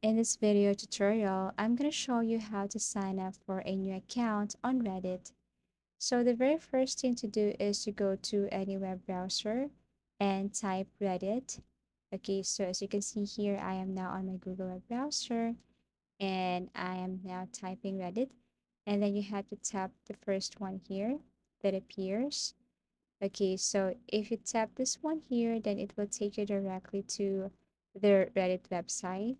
In this video tutorial, I'm going to show you how to sign up for a new account on Reddit. So the very first thing to do is to go to any web browser and type Reddit. Okay, so as you can see here, I am now on my Google web browser and I am now typing Reddit. And then you have to tap the first one here that appears. Okay, so if you tap this one here, then it will take you directly to the Reddit website.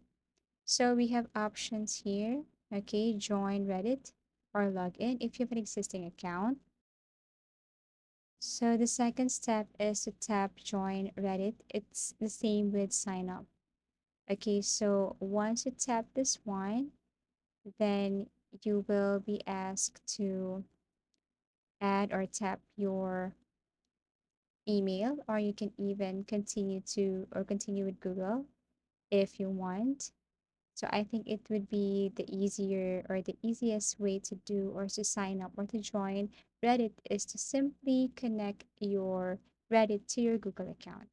So we have options here. Okay, join Reddit or log in if you have an existing account. So the second step is to tap join Reddit. It's the same with sign up. Okay, so once you tap this one, then you will be asked to add or tap your email, or you can even continue with Google if you want. So I think it would be the easier or the easiest way to do or to sign up or to join Reddit is to simply connect your Reddit to your Google account.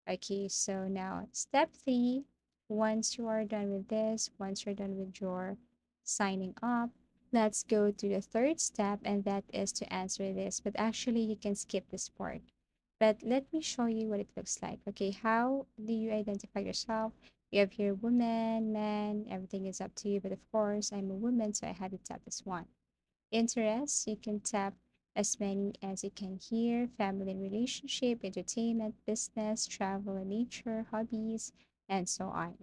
Okay, so now step three, once you are done with this, once you're done with your signing up, let's go to the third step, and that is to answer this. But actually, you can skip this part. But let me show you what it looks like. Okay, how do you identify yourself? You have here woman, man, everything is up to you. But of course, I'm a woman, so I had to tap this one. Interests, you can tap as many as you can here: family and relationship, entertainment, business, travel and nature, hobbies, and so on.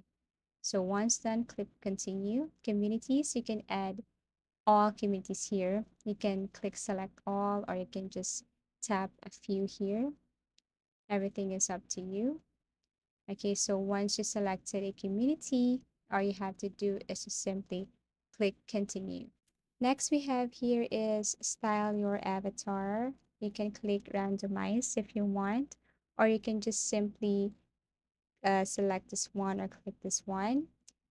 So once done, click continue. Communities, you can add all communities here. You can click select all, or you can just tap a few here. Everything is up to you. Okay, so once you selected a community, all you have to do is to simply click continue. Next we have here is style your avatar. You can click randomize if you want, or you can just simply select this one or click this one.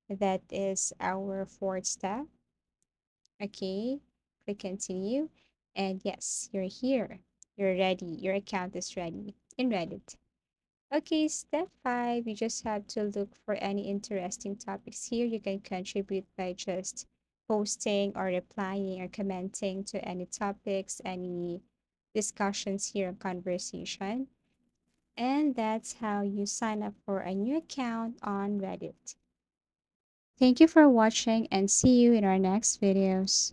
That is our fourth step. Okay, click continue. And yes, you're here. You're ready. Your account is ready in Reddit. Okay, step five, you just have to look for any interesting topics here. You can contribute by just posting or replying or commenting to any topics, any discussions here, conversation. And that's how you sign up for a new account on Reddit. Thank you for watching and see you in our next videos.